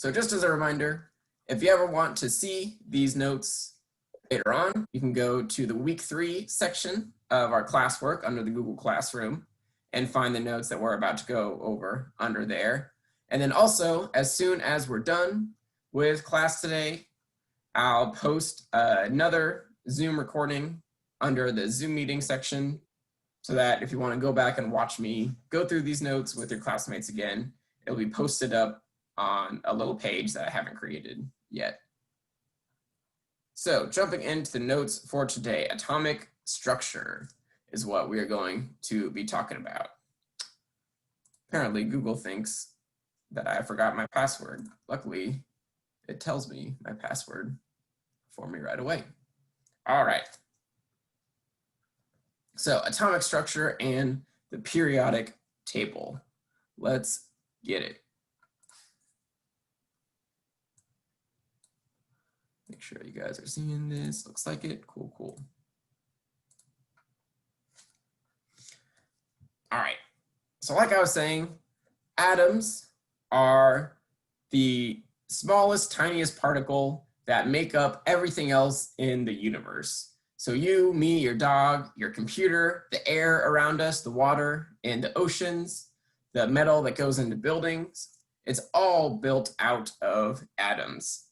So just as a reminder, if you ever want to see these notes later on, you can go to the week 3 section of our classwork under the Google Classroom and find the notes that we're about to go over under there. And then also, as soon as we're done with class today, I'll post another Zoom recording under the Zoom meeting section so that if you want to go back and watch me go through these notes with your classmates again, it'll be posted up on a little page that I haven't created yet. So jumping into the notes for today, atomic structure is what we are going to be talking about. Apparently Google thinks that I forgot my password. Luckily, it tells me my password for me right away. All right. So atomic structure and the periodic table. Let's get it. Make sure you guys are seeing this. Looks like it. Cool, cool. All right. So like I was saying, atoms are the smallest, tiniest particle that make up everything else in the universe. So you, me, your dog, your computer, the air around us, the water, and the oceans, the metal that goes into buildings, it's all built out of atoms.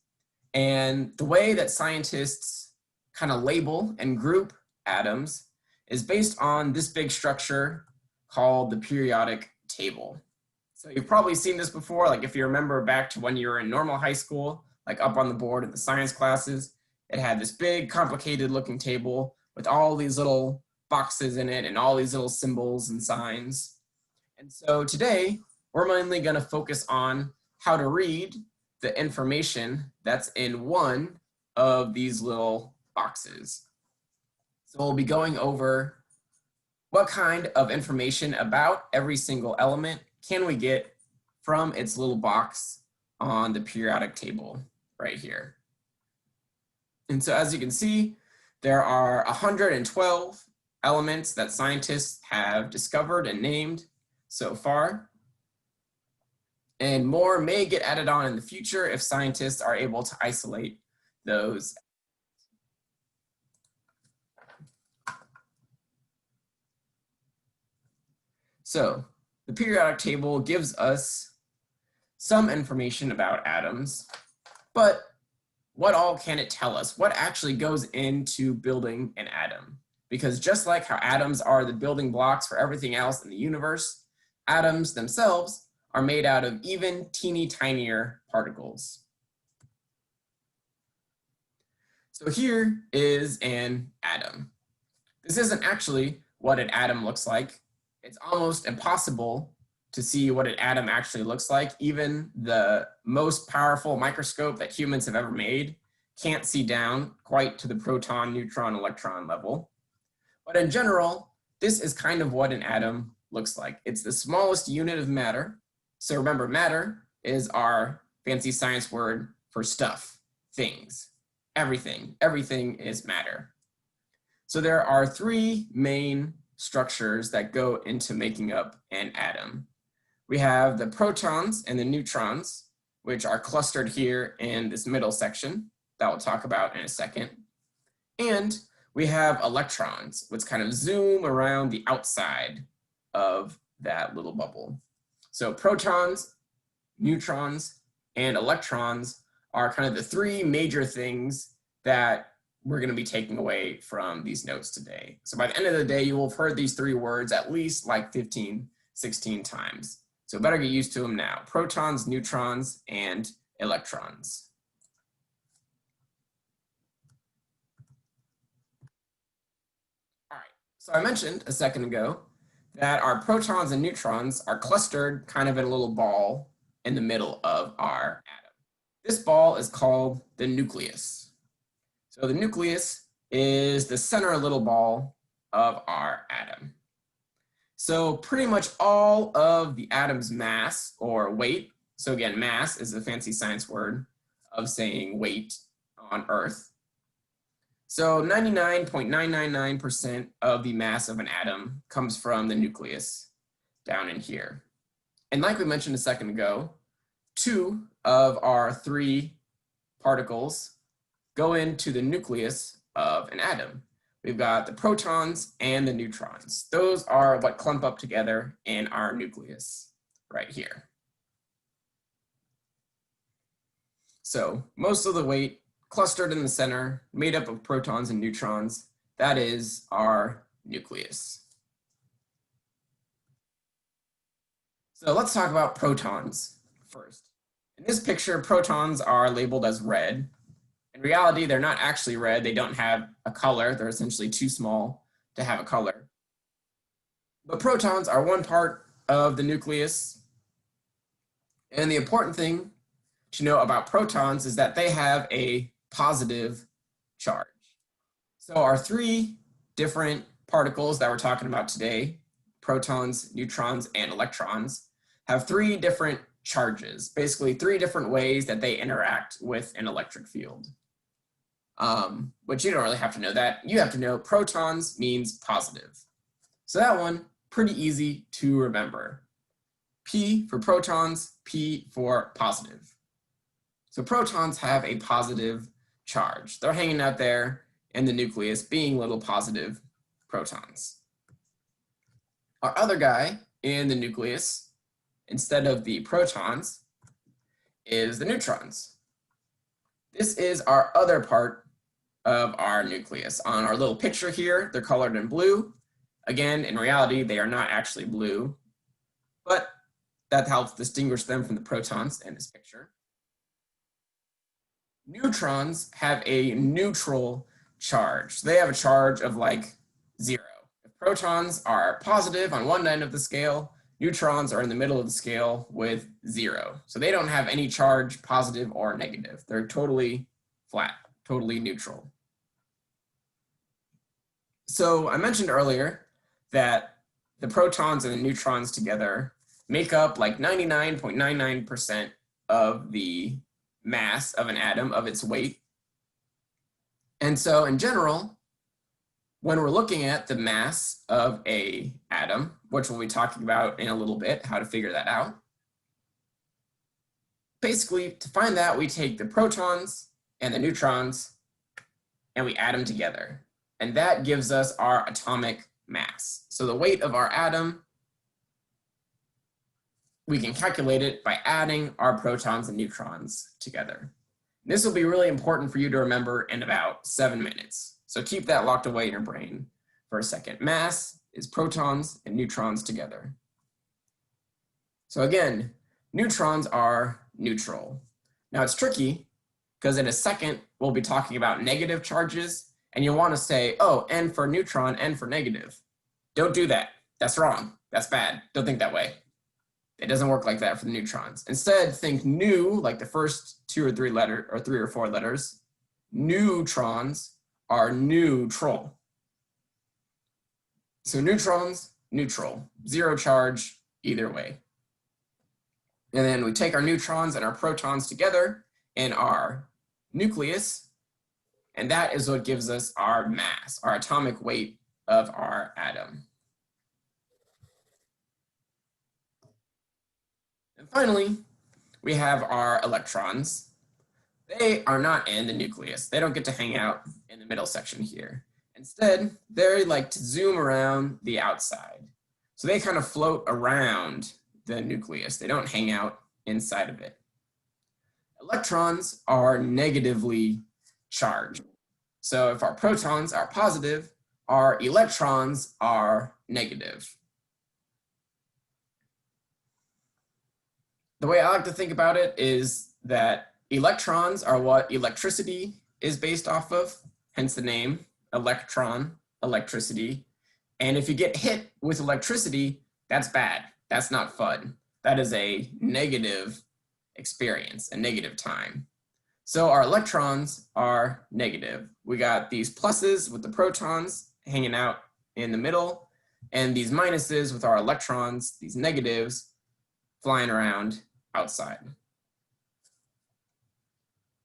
And the way that scientists kind of label and group atoms is based on this big structure called the periodic table. So you've probably seen this before, like if you remember back to when you were in normal high school, like up on the board in the science classes, it had this big complicated looking table with all these little boxes in it and all these little symbols and signs. And so today we're mainly going to focus on how to read the information that's in one of these little boxes. So we'll be going over what kind of information about every single element can we get from its little box on the periodic table right here. And so as you can see, there are 112 elements that scientists have discovered and named so far. And more may get added on in the future if scientists are able to isolate those. So the periodic table gives us some information about atoms, but what all can it tell us? What actually goes into building an atom? Because just like how atoms are the building blocks for everything else in the universe, atoms themselves are made out of even teeny tinier particles. So here is an atom. This isn't actually what an atom looks like. It's almost impossible to see what an atom actually looks like. Even the most powerful microscope that humans have ever made can't see down quite to the proton, neutron, electron level. But in general, this is kind of what an atom looks like. It's the smallest unit of matter. So remember, matter is our fancy science word for stuff, things, everything. Everything is matter. So there are 3 main structures that go into making up an atom. We have the protons and the neutrons, which are clustered here in this middle section that we'll talk about in a second. And we have electrons, which kind of zoom around the outside of that little bubble. So protons, neutrons, and electrons are kind of the 3 major things that we're going to be taking away from these notes today. So by the end of the day, you will have heard these 3 words at least like 15, 16 times. So better get used to them now. Protons, neutrons, and electrons. All right, so I mentioned a second ago that our protons and neutrons are clustered kind of in a little ball in the middle of our atom. This ball is called the nucleus. So the nucleus is the center little ball of our atom. So pretty much all of the atom's mass or weight, so again, mass is a fancy science word of saying weight on Earth. So 99.999% of the mass of an atom comes from the nucleus down in here. And like we mentioned a second ago, 2 of our three particles go into the nucleus of an atom. We've got the protons and the neutrons. Those are what clump up together in our nucleus right here. So most of the weight clustered in the center, made up of protons and neutrons. That is our nucleus. So let's talk about protons first. In this picture, protons are labeled as red. In reality, they're not actually red. They don't have a color. They're essentially too small to have a color. But protons are one part of the nucleus. And the important thing to know about protons is that they have a positive charge. So our three different particles that we're talking about today, protons, neutrons, and electrons, have three different charges, basically three different ways that they interact with an electric field. But you don't really have to know that. You have to know protons means positive. So that one, pretty easy to remember. P for protons, P for positive. So protons have a positive charge. They're hanging out there in the nucleus being little positive protons. Our other guy in the nucleus, instead of the protons, is the neutrons. This is our other part of our nucleus. On our little picture here, they're colored in blue. Again, in reality, they are not actually blue, but that helps distinguish them from the protons in this picture. Neutrons have a neutral charge. They have a charge of like 0. If protons are positive on one end of the scale, neutrons are in the middle of the scale with 0. So they don't have any charge, positive or negative. They're totally flat, totally neutral. So I mentioned earlier that the protons and the neutrons together make up like 99.99% of the mass of an atom, of its weight. And so in general, when we're looking at the mass of an atom, which we'll be talking about in a little bit, how to figure that out, basically to find that, we take the protons and the neutrons and we add them together. And that gives us our atomic mass. So the weight of our atom, we can calculate it by adding our protons and neutrons together. This will be really important for you to remember in about 7 minutes. So keep that locked away in your brain for a second. Mass is protons and neutrons together. So again, neutrons are neutral. Now it's tricky because in a second, we'll be talking about negative charges and you'll want to say, oh, N for neutron, N for negative. Don't do that. That's wrong. That's bad. Don't think that way. It doesn't work like that for the neutrons. Instead, think nu, like the first 2 or 3 letters, or 3 or 4 letters. Neutrons are neutral. So neutrons, neutral. 0 charge either way. And then we take our neutrons and our protons together in our nucleus, and that is what gives us our mass, our atomic weight of our atom. And finally, we have our electrons. They are not in the nucleus. They don't get to hang out in the middle section here. Instead, they like to zoom around the outside. So they kind of float around the nucleus. They don't hang out inside of it. Electrons are negatively charged. So if our protons are positive, our electrons are negative. The way I like to think about it is that electrons are what electricity is based off of, hence the name, electron, electricity. And if you get hit with electricity, that's bad. That's not fun. That is a negative experience, a negative time. So our electrons are negative. We got these pluses with the protons hanging out in the middle, and these minuses with our electrons, these negatives, flying around outside.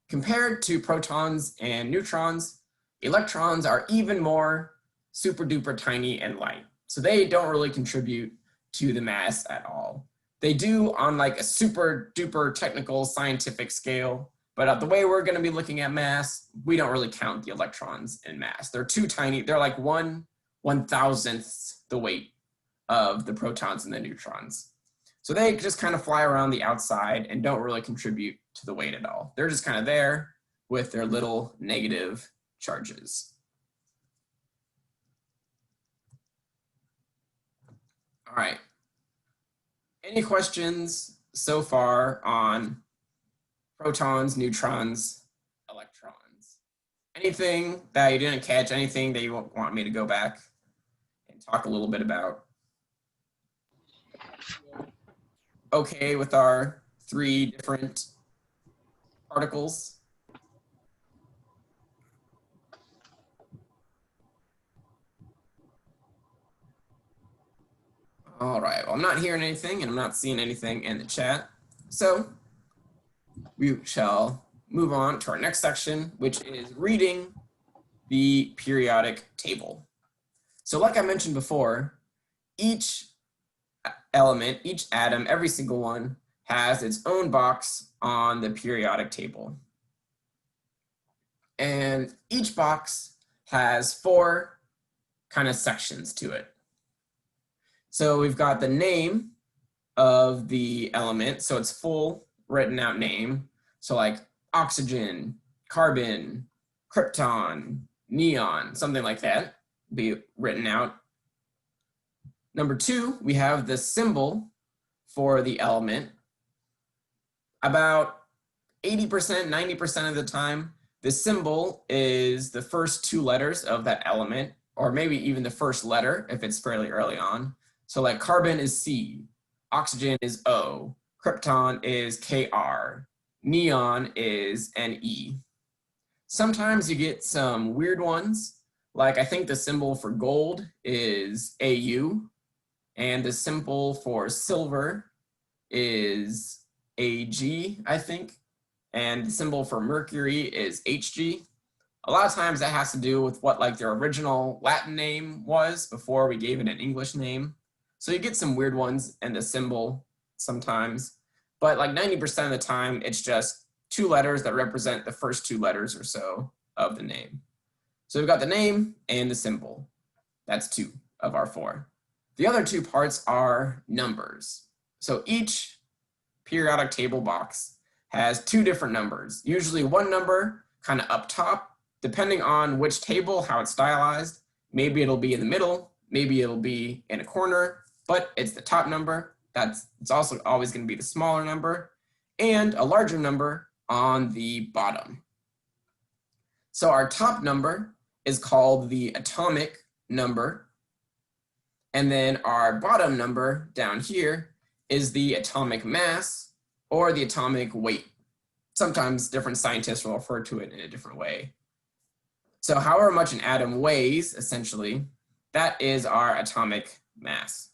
Compared to protons and neutrons, electrons are even more super duper tiny and light. So they don't really contribute to the mass at all. They do on like a super duper technical scientific scale, but the way we're going to be looking at mass, we don't really count the electrons in mass. They're too tiny. They're like 1/1000th the weight of the protons and the neutrons. So they just kind of fly around the outside and don't really contribute to the weight at all. They're just kind of there with their little negative charges. All right. Any questions so far on protons, neutrons, electrons? Anything that you didn't catch, anything that you want me to go back and talk a little bit about? Okay with our 3 different particles? All right, well, I'm not hearing anything and I'm not seeing anything in the chat. So we shall move on to our next section, which is reading the periodic table. So like I mentioned before, each element, each atom, every single one has its own box on the periodic table. And each box has 4 kind of sections to it. So we've got the name of the element, so it's full written out name. So like oxygen, carbon, krypton, neon, something like that, be written out. Number 2, we have the symbol for the element. About 80%, 90% of the time, the symbol is the first 2 letters of that element, or maybe even the first letter if it's fairly early on. So like carbon is C, oxygen is O, krypton is KR, neon is NE. Sometimes you get some weird ones, like I think the symbol for gold is AU, and the symbol for silver is AG, I think, and the symbol for mercury is HG. A lot of times that has to do with what like their original Latin name was before we gave it an English name. So you get some weird ones in the symbol sometimes, but like 90% of the time, it's just 2 letters that represent the first 2 letters or so of the name. So we've got the name and the symbol. That's 2 of our 4. The other 2 parts are numbers. So each periodic table box has 2 different numbers, usually 1 number kind of up top, depending on which table, how it's stylized. Maybe it'll be in the middle, maybe it'll be in a corner, but it's the top number. It's also always going to be the smaller number, and a larger number on the bottom. So our top number is called the atomic number, and then our bottom number down here is the atomic mass or the atomic weight. Sometimes different scientists will refer to it in a different way. So however much an atom weighs, essentially, that is our atomic mass.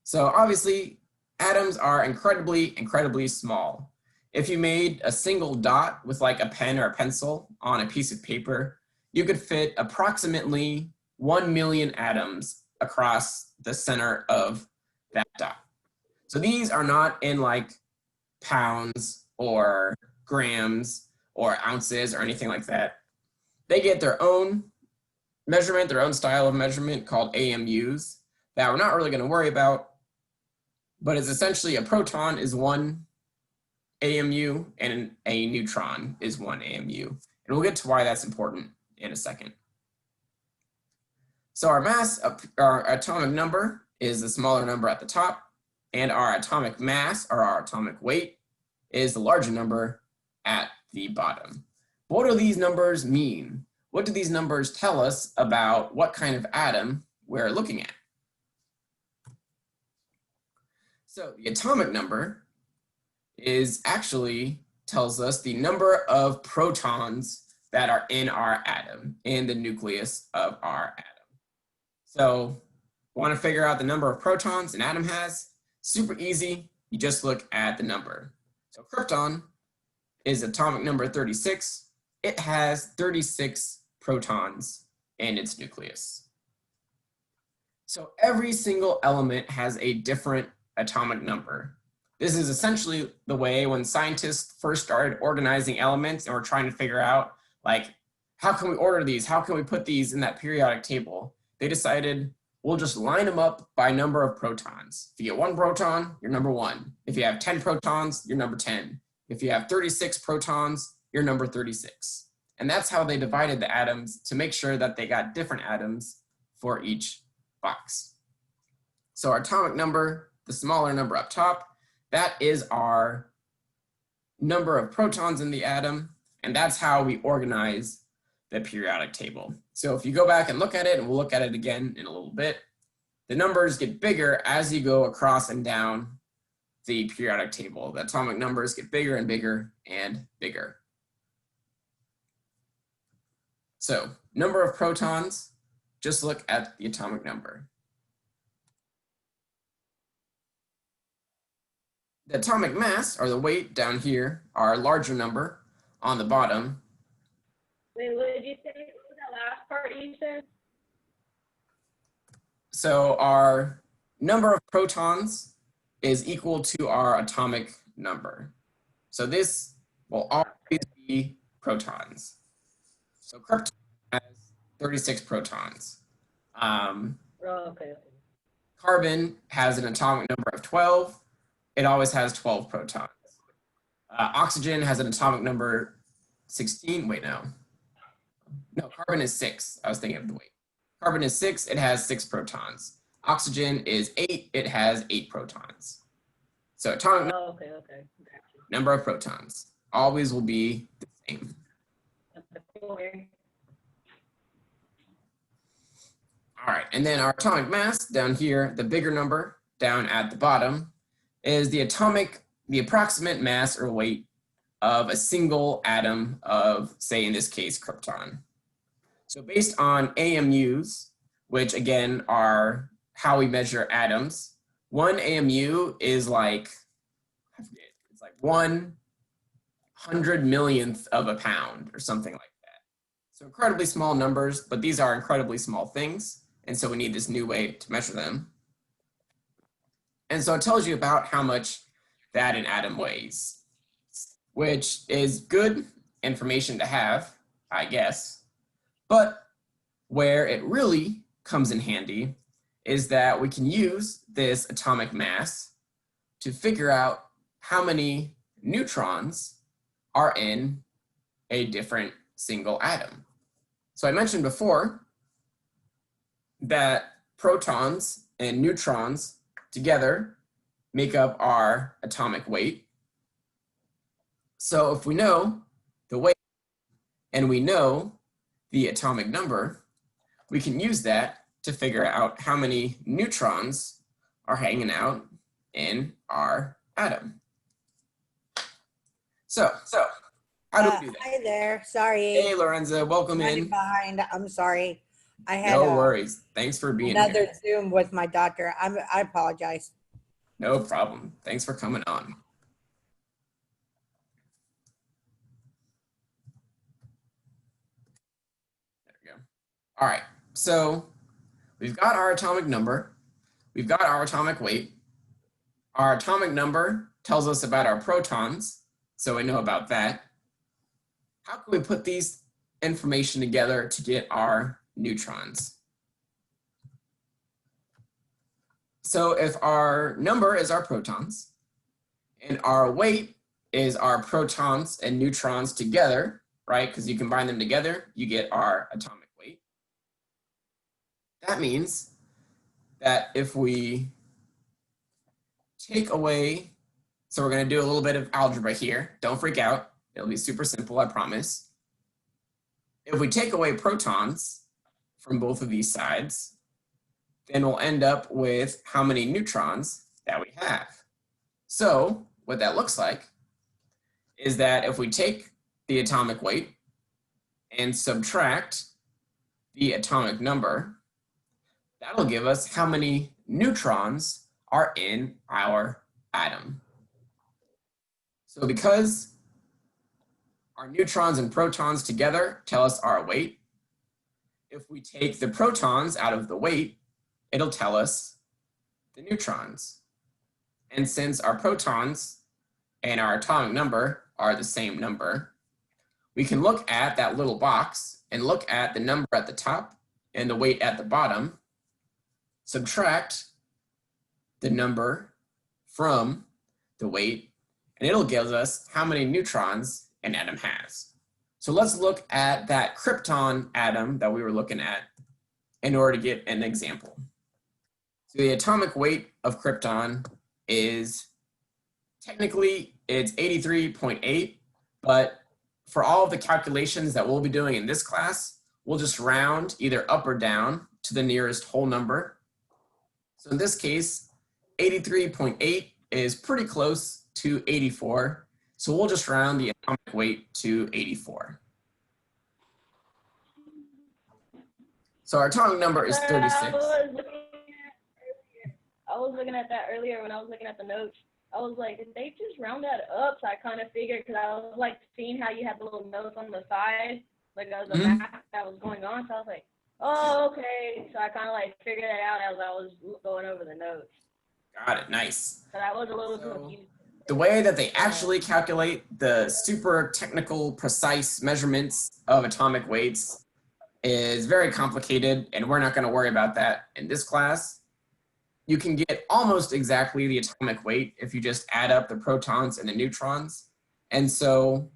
So obviously, atoms are incredibly, incredibly small. If you made a single dot with like a pen or a pencil on a piece of paper, you could fit approximately 1 million atoms across the center of that dot. So these are not in like pounds or grams or ounces or anything like that. They get their own measurement, their own style of measurement called AMUs that we're not really going to worry about, but it's essentially a proton is 1 AMU and a neutron is 1 AMU. And we'll get to why that's important in a second. So our mass, our atomic number is the smaller number at the top, and our atomic mass, or our atomic weight, is the larger number at the bottom. What do these numbers mean? What do these numbers tell us about what kind of atom we're looking at? So the atomic number is actually tells us the number of protons that are in our atom, in the nucleus of our atom. So want to figure out the number of protons an atom has? Super easy, you just look at the number. So krypton is atomic number 36. It has 36 protons in its nucleus. So every single element has a different atomic number. This is essentially the way when scientists first started organizing elements and were trying to figure out, like, how can we order these? How can we put these in that periodic table? They decided, we'll just line them up by number of protons. If you get 1 proton, you're number 1. If you have 10 protons, you're number 10. If you have 36 protons, you're number 36. And that's how they divided the atoms to make sure that they got different atoms for each box. So our atomic number, the smaller number up top, that is our number of protons in the atom, and that's how we organize the periodic table. So if you go back and look at it, and we'll look at it again in a little bit, the numbers get bigger as you go across and down the periodic table. The atomic numbers get bigger and bigger and bigger. So number of protons, just look at the atomic number. The atomic mass, or the weight down here, our larger number on the bottom. Wait, what did you say? What was that last part you said? So our number of protons is equal to our atomic number. So this will always be protons. So krypton has 36 protons. Okay. Carbon has an atomic number of 12. It always has 12 protons. Oxygen has an atomic number 16. Wait, no. No, carbon is 6. I was thinking of the weight. Carbon is 6. It has 6 protons. Oxygen is 8. It has 8 protons. So atomic okay. number of protons always will be the same. All right, and then our atomic mass down here, the bigger number down at the bottom, is the approximate mass or weight of a single atom of, say in this case, krypton. So based on AMUs, which again are how we measure atoms, 1 AMU is like, I forget, it's like 100 millionth of a pound or something like that. So incredibly small numbers, but these are incredibly small things. And so we need this new way to measure them. And so it tells you about how much that an atom weighs, which is good information to have, I guess. But where it really comes in handy is that we can use this atomic mass to figure out how many neutrons are in a different single atom. So I mentioned before that protons and neutrons together make up our atomic weight. So if we know the weight and we know the atomic number, we can use that to figure out how many neutrons are hanging out in our atom. So how do we do that? Hi there, sorry. Hey, Lorenza, welcome in. Behind, I'm sorry. I had No worries. Thanks for being another here. Zoom with my doctor. I apologize. No problem. Thanks for coming on. There we go. All right. So we've got our atomic number. We've got our atomic weight. Our atomic number tells us about our protons, so we know about that. How can we put these information together to get our neutrons? So if our number is our protons and our weight is our protons and neutrons together, right? Because you combine them together, you get our atomic weight. That means that if we take away, so we're going to do a little bit of algebra here. Don't freak out. It'll be super simple, I promise. If we take away protons from both of these sides, then we'll end up with how many neutrons that we have. So what that looks like is that if we take the atomic weight and subtract the atomic number, that'll give us how many neutrons are in our atom. So because our neutrons and protons together tell us our weight, if we take the protons out of the weight it'll tell us the neutrons. And since our protons and our atomic number are the same number, we can look at that little box and look at the number at the top and the weight at the bottom, subtract the number from the weight, and it'll give us how many neutrons an atom has. So let's look at that krypton atom that we were looking at in order to get an example. So the atomic weight of krypton is technically it's 83.8, but for all of the calculations that we'll be doing in this class, we'll just round either up or down to the nearest whole number. So in this case, 83.8 is pretty close to 84. So we'll just round the atomic weight to 84. So our atomic number is 36. I was looking at that earlier when I was looking at the notes. I was like, did they just round that up? So I kind of figured, because I was like seeing how you had the little notes on the side, like the math that was going on. So I was like, oh, okay. So I kind of like figured that out as I was going over the notes. Got it, nice. But I was a little confused. The way that they actually calculate the super technical, precise measurements of atomic weights is very complicated, and we're not going to worry about that in this class. You can get almost exactly the atomic weight if you just add up the protons and the neutrons. And so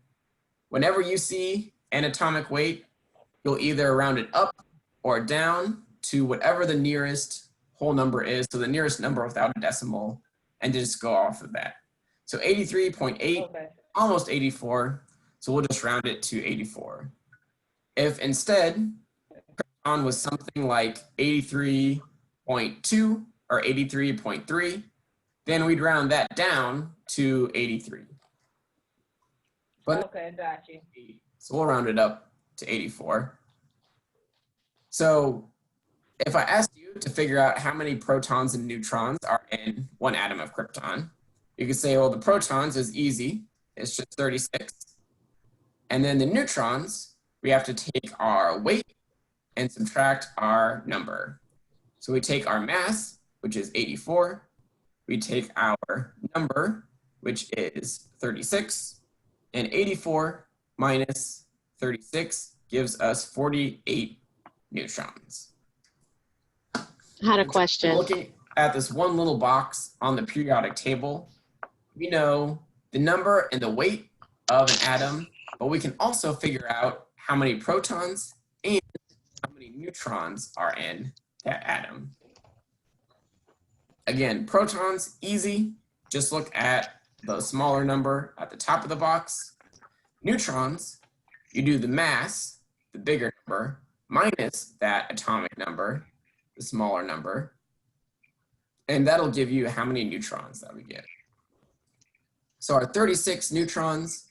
whenever you see an atomic weight, you'll either round it up or down to whatever the nearest whole number is, so the nearest number without a decimal, and just go off of that. So 83.8, okay. Almost 84, so we'll just round it to 84. If instead, krypton was something like 83.2 or 83.3, then we'd round that down to 83. But okay, got you. So we'll round it up to 84. So if I asked you to figure out how many protons and neutrons are in one atom of krypton, you could say, well, the protons is easy. It's just 36. And then the neutrons, we have to take our weight and subtract our number. So we take our mass, which is 84. We take our number, which is 36. And 84 minus 36 gives us 48 neutrons. I had a question. Looking at this one little box on the periodic table, we know the number and the weight of an atom, but we can also figure out how many protons and how many neutrons are in that atom. Again, protons, easy. Just look at the smaller number at the top of the box. Neutrons, you do the mass, the bigger number, minus that atomic number, the smaller number, and that'll give you how many neutrons that we get. So our 36 neutrons,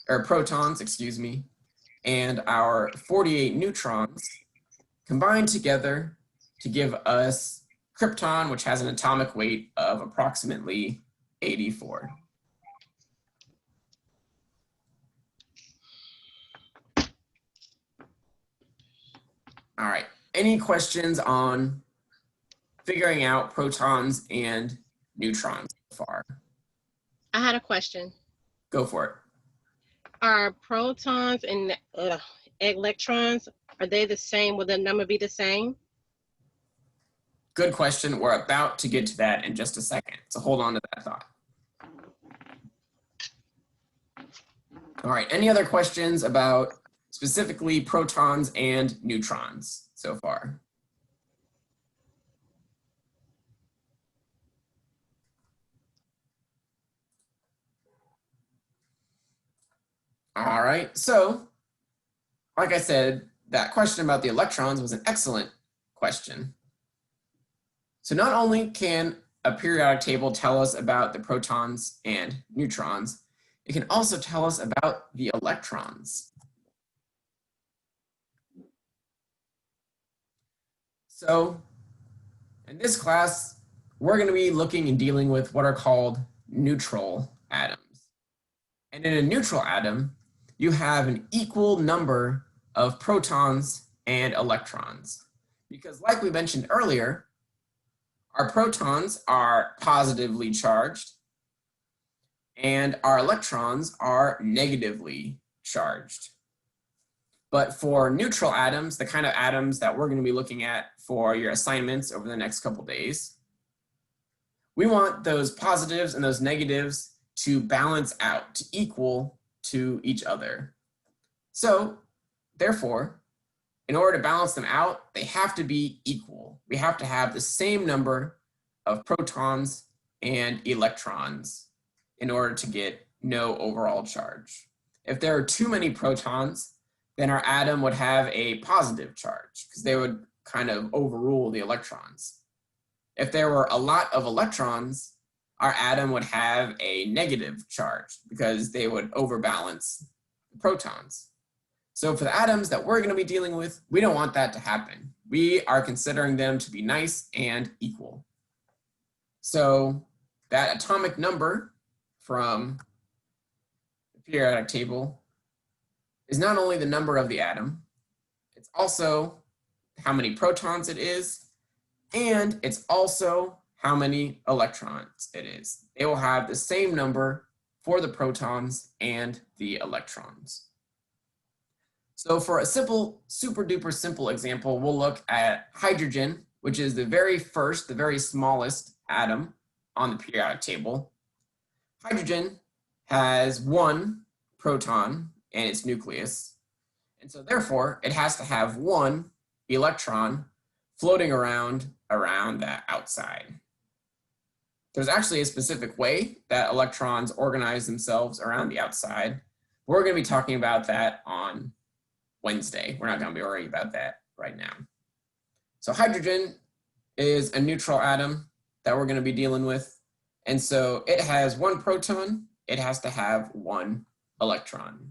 or protons, excuse me, and our 48 neutrons combine together to give us krypton, which has an atomic weight of approximately 84. All right, any questions on figuring out protons and neutrons so far? I had a question. Go for it. Are protons and electrons, are they the same? Will the number be the same? Good question. We're about to get to that in just a second, so hold on to that thought. All right, any other questions about specifically protons and neutrons so far? All right, so like I said, that question about the electrons was an excellent question. So not only can a periodic table tell us about the protons and neutrons, it can also tell us about the electrons. So in this class, we're going to be looking and dealing with what are called neutral atoms. And in a neutral atom, you have an equal number of protons and electrons. Because like we mentioned earlier, Our protons are positively charged, and our electrons are negatively charged. But for neutral atoms, the kind of atoms that we're going to be looking at for your assignments over the next couple days, we want those positives and those negatives to balance out, to equal to each other. So, therefore, in order to balance them out, they have to be equal. We have to have the same number of protons and electrons in order to get no overall charge. If there are too many protons, then our atom would have a positive charge because they would kind of overrule the electrons. If there were a lot of electrons, our atom would have a negative charge because they would overbalance the protons. So for the atoms that we're going to be dealing with, we don't want that to happen. We are considering them to be nice and equal. So that atomic number from the periodic table is not only the number of the atom, it's also how many protons it is, and it's also how many electrons it is. They will have the same number for the protons and the electrons. So for a simple, super duper simple example, we'll look at hydrogen, which is the very first, the very smallest atom on the periodic table. Hydrogen has one proton in its nucleus, and so therefore it has to have one electron floating around that outside. There's actually a specific way that electrons organize themselves around the outside. We're going to be talking about that on Wednesday. We're not going to be worrying about that right now. So hydrogen is a neutral atom that we're going to be dealing with. And so it has one proton. It has to have one electron.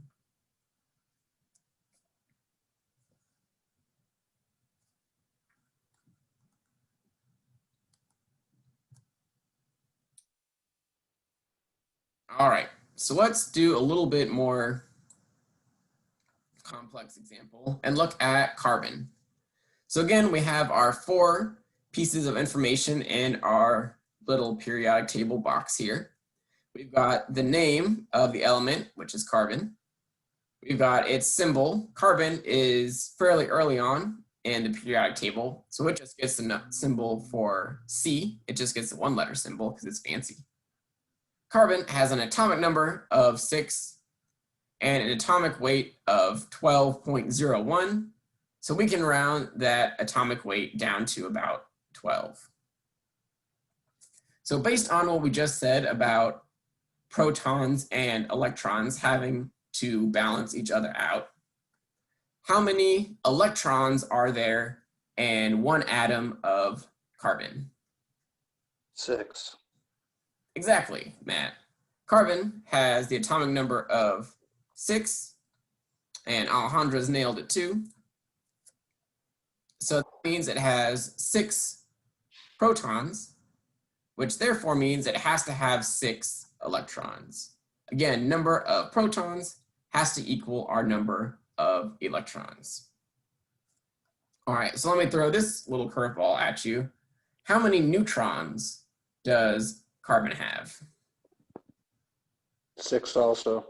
All right, so let's do a little bit more complex example and look at carbon. So again, we have our 4 pieces of information in our little periodic table box here. We've got the name of the element, which is carbon. We've got its symbol. Carbon is fairly early on in the periodic table, so it just gets the symbol for C. It just gets the 1-letter symbol because it's fancy. Carbon has an atomic number of 6 and an atomic weight of 12.01. So we can round that atomic weight down to about 12. So based on what we just said about protons and electrons having to balance each other out, how many electrons are there in one atom of carbon? 6. Exactly, Matt. Carbon has the atomic number of 6, and Alejandra's nailed it too. So that means it has 6 protons, which therefore means it has to have 6 electrons. Again, number of protons has to equal our number of electrons. All right, so let me throw this little curveball at you. How many neutrons does carbon have? 6 also.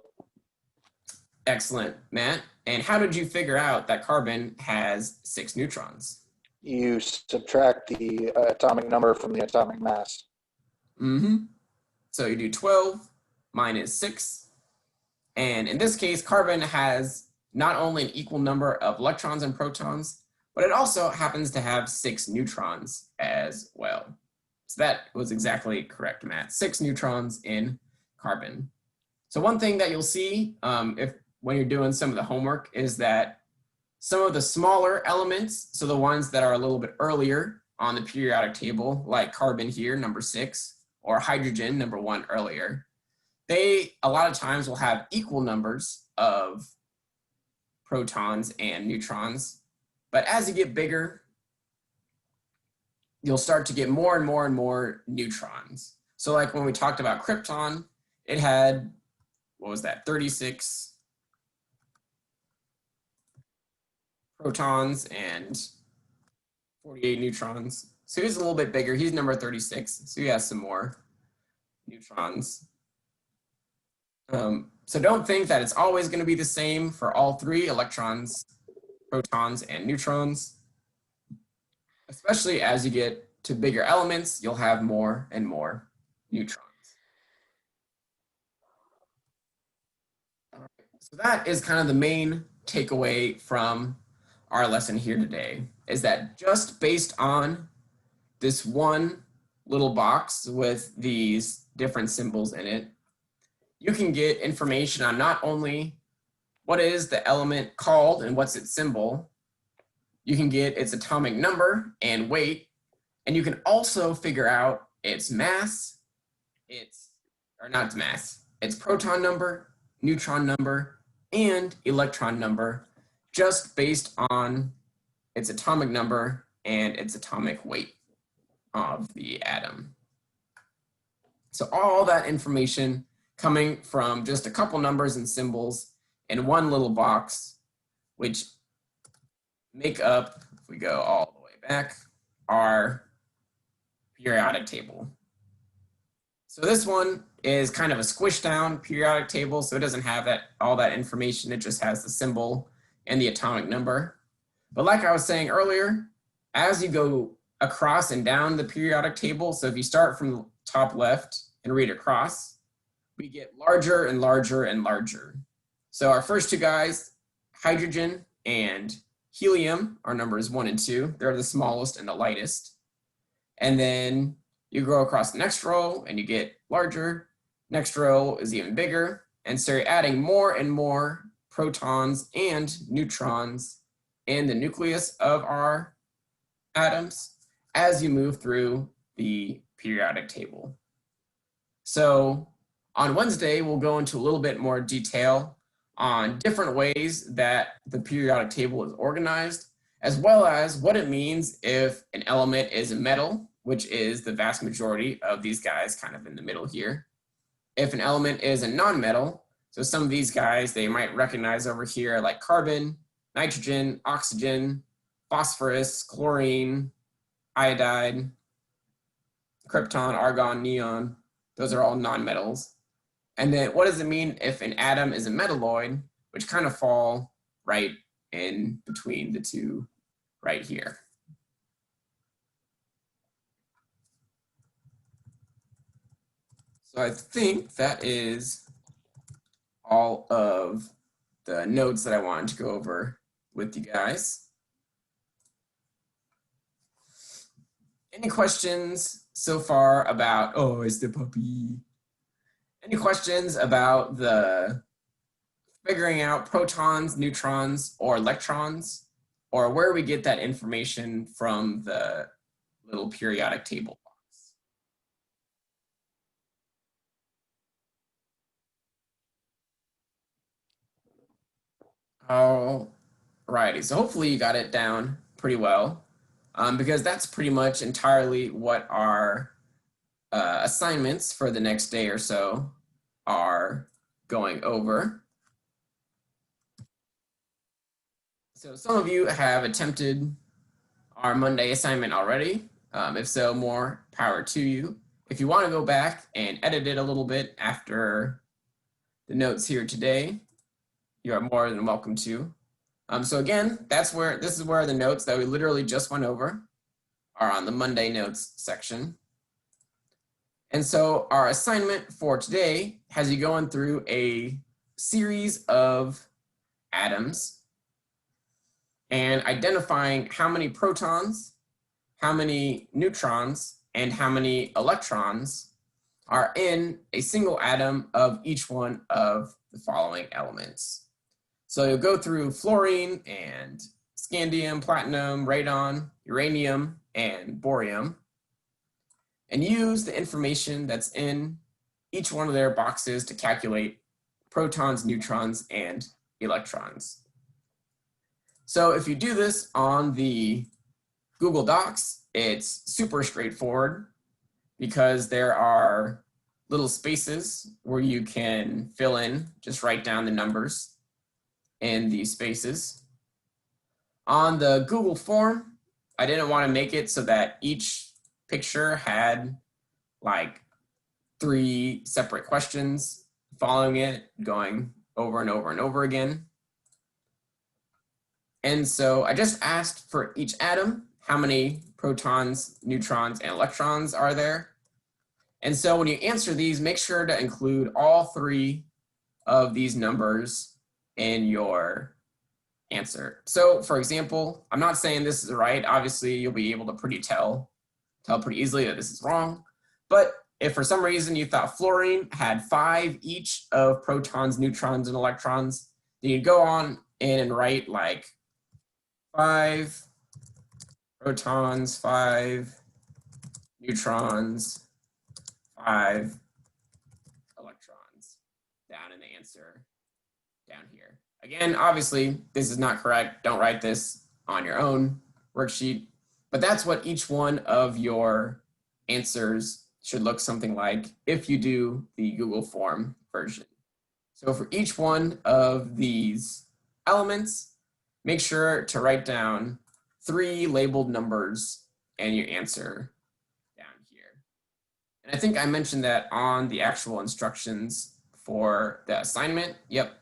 Excellent, Matt. And how did you figure out that carbon has 6 neutrons? You subtract the atomic number from the atomic mass. So you do 12 minus 6. And in this case, carbon has not only an equal number of electrons and protons, but it also happens to have 6 neutrons as well. So that was exactly correct, Matt. 6 neutrons in carbon. So one thing that you'll see when you're doing some of the homework is that some of the smaller elements, so the ones that are a little bit earlier on the periodic table, like carbon here, number 6, or hydrogen, number 1 earlier, they a lot of times will have equal numbers of protons and neutrons. But as you get bigger, you'll start to get more and more and more neutrons. So like when we talked about krypton, it had, what was that, 36 protons and 48 neutrons. So he's a little bit bigger. He's number 36. So he has some more neutrons. So don't think that it's always going to be the same for all three: electrons, protons, and neutrons. Especially as you get to bigger elements, you'll have more and more neutrons. All right. So that is kind of the main takeaway from our lesson here today, is that just based on this one little box with these different symbols in it, you can get information on not only what is the element called and what's its symbol, you can get its atomic number and weight, and you can also figure out its mass, its proton number, neutron number, and electron number, just based on its atomic number and its atomic weight of the atom. So all that information coming from just a couple numbers and symbols in one little box, which make up, if we go all the way back, our periodic table. So this one is kind of a squished down periodic table, so it doesn't have all that information. It just has the symbol and the atomic number. But like I was saying earlier, as you go across and down the periodic table, so if you start from the top left and read across, we get larger and larger and larger. So our first two guys, hydrogen and helium, are numbers 1 and 2. They're the smallest and the lightest. And then you go across the next row and you get larger. Next row is even bigger. And so you're adding more and more protons and neutrons in the nucleus of our atoms as you move through the periodic table. So on Wednesday, we'll go into a little bit more detail on different ways that the periodic table is organized, as well as what it means if an element is a metal, which is the vast majority of these guys kind of in the middle here. If an element is a non-metal, so some of these guys they might recognize over here like carbon, nitrogen, oxygen, phosphorus, chlorine, iodide, krypton, argon, neon. Those are all non-metals. And then what does it mean if an atom is a metalloid, which kind of fall right in between the two right here. So I think that is all of the notes that I wanted to go over with you guys. Any questions so far about, oh, it's the puppy. Any questions about the figuring out protons, neutrons, or electrons, or where we get that information from the little periodic table box? All righty, so hopefully you got it down pretty well, because that's pretty much entirely what our assignments for the next day or so are going over. So some of you have attempted our Monday assignment already. If so, more power to you. If you want to go back and edit it a little bit after the notes here today, you are more than welcome to. So again, this is where the notes that we literally just went over are on the Monday notes section. And so our assignment for today has you going through a series of atoms and identifying how many protons, how many neutrons, and how many electrons are in a single atom of each one of the following elements. So you'll go through fluorine and scandium, platinum, radon, uranium, and borium, and use the information that's in each one of their boxes to calculate protons, neutrons, and electrons. So if you do this on the Google Docs, it's super straightforward because there are little spaces where you can fill in, just write down the numbers in these spaces. On the Google form, I didn't want to make it so that each picture had like 3 separate questions following it, going over and over and over again. And so I just asked for each atom, how many protons, neutrons, and electrons are there? And so when you answer these, make sure to include all 3 of these numbers in your answer. So for example, I'm not saying this is right. Obviously, you'll be able to tell pretty easily that this is wrong. But if for some reason you thought fluorine had 5 each of protons, neutrons, and electrons, then you'd go on in and write like 5 protons, 5 neutrons, 5 electrons down in the answer down here. Again, obviously, this is not correct. Don't write this on your own worksheet, but that's what each one of your answers should look something like if you do the Google form version. So for each one of these elements, make sure to write down 3 labeled numbers and your answer down here. And I think I mentioned that on the actual instructions for the assignment. Yep.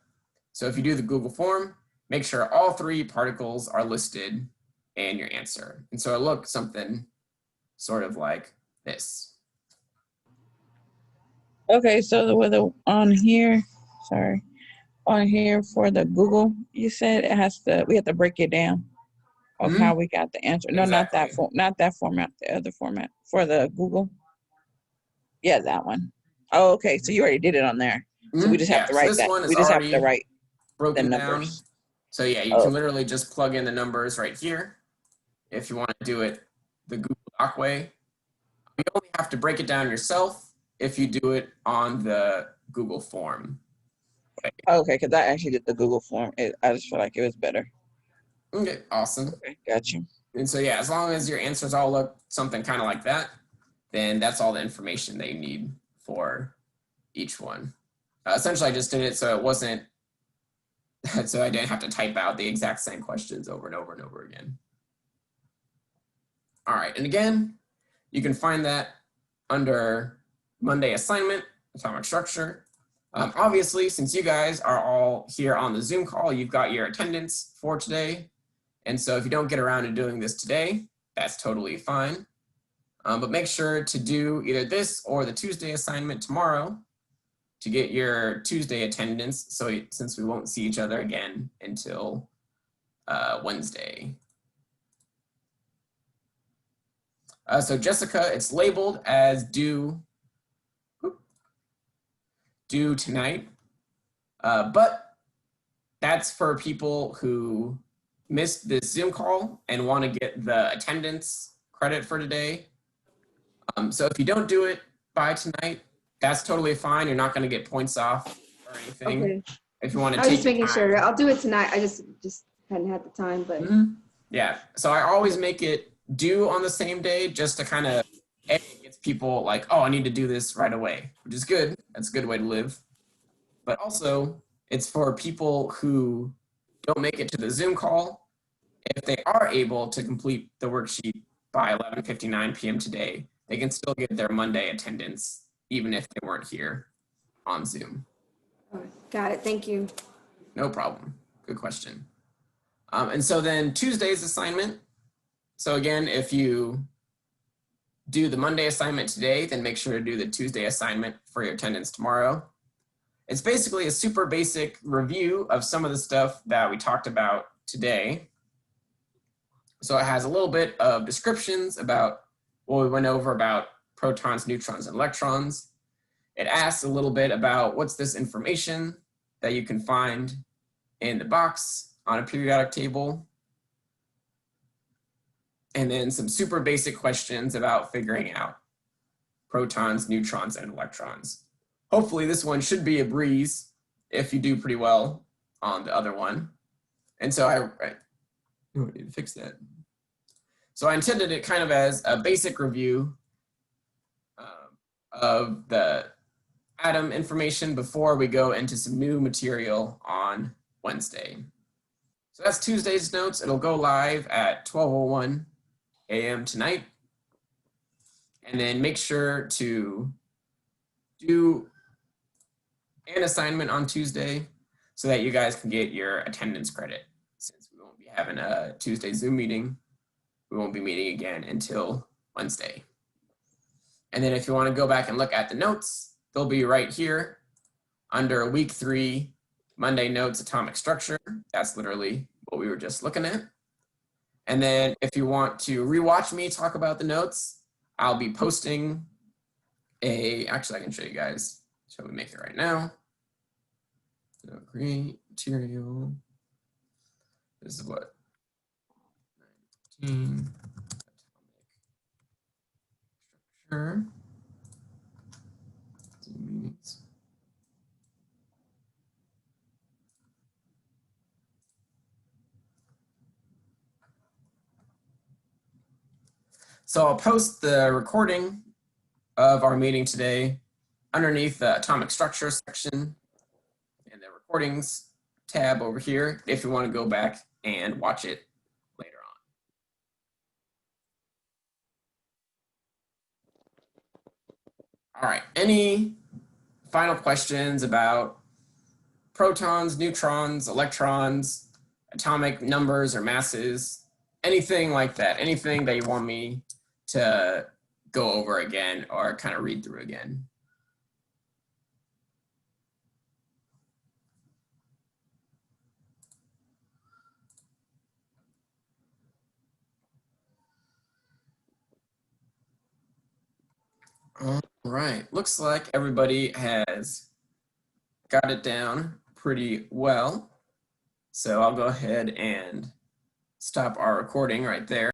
So if you do the Google form, make sure all 3 particles are listed in your answer. And so it looks something sort of like this. Okay, so with the on here for the Google, you said it has to, we have to break it down of how we got the answer. No, Exactly. not that format, the other format for the Google. Yeah, that one. Oh, okay, so you already did it on there. So we just have to So write this that. one is We just have already to write the broken down. numbers. So yeah, you can literally just plug in the numbers right here if you want to do it the Google Doc way. You only have to break it down yourself if you do it on the Google form. Okay, because I actually did the Google form. I just feel like it was better. Okay, awesome. Okay, got you. And so yeah, as long as your answers all look something kind of like that, then that's all the information that you need for each one. Essentially, I just did it so it wasn't, so I didn't have to type out the exact same questions over and over and over again. All right, and again, you can find that under Monday assignment, atomic structure. Obviously, since you guys are all here on the Zoom call, you've got your attendance for today. And so if you don't get around to doing this today, that's totally fine. But make sure to do either this or the Tuesday assignment tomorrow to get your Tuesday attendance. So since we won't see each other again until Wednesday. So Jessica, it's labeled as due tonight, but that's for people who missed this Zoom call and want to get the attendance credit for today. So if you don't do it by tonight, that's totally fine. You're not going to get points off or anything. Okay. If you want to I was take just making sure. I'll do it tonight. I just hadn't had the time, but yeah. So I always make it due on the same day just to kind of gets people like, oh, I need to do this right away, which is good. That's a good way to live. But also, it's for people who don't make it to the Zoom call. If they are able to complete the worksheet by 11:59 p.m. today, they can still get their Monday attendance, even if they weren't here on Zoom. got it. Thank you. No problem. Good question. And so then Tuesday's assignment. So again, if you do the Monday assignment today, then make sure to do the Tuesday assignment for your attendance tomorrow. It's basically a super basic review of some of the stuff that we talked about today. So it has a little bit of descriptions about what we went over about protons, neutrons, and electrons. It asks a little bit about what's this information that you can find in the box on a periodic table. And then some super basic questions about figuring out protons, neutrons, and electrons. Hopefully this one should be a breeze if you do pretty well on the other one. And so I need to fix that. So I intended it kind of as a basic review of the atom information before we go into some new material on Wednesday. So that's Tuesday's notes. It'll go live at 12:01 a.m. tonight. And then make sure to do an assignment on Tuesday so that you guys can get your attendance credit. Since we won't be having a Tuesday Zoom meeting, we won't be meeting again until Wednesday. And then if you want to go back and look at the notes, they'll be right here under week 3, Monday notes, atomic structure. That's literally what we were just looking at. And then if you want to rewatch me talk about the notes, I'll be posting actually I can show you guys. Shall we make it right now? So create material. This is what 19 atomic structure. Zoom meetings. So I'll post the recording of our meeting today underneath the atomic structure section and the recordings tab over here if you want to go back and watch it later on. All right, any final questions about protons, neutrons, electrons, atomic numbers or masses, anything like that, anything that you want me to go over again or kind of read through again? All right, looks like everybody has got it down pretty well. So I'll go ahead and stop our recording right there.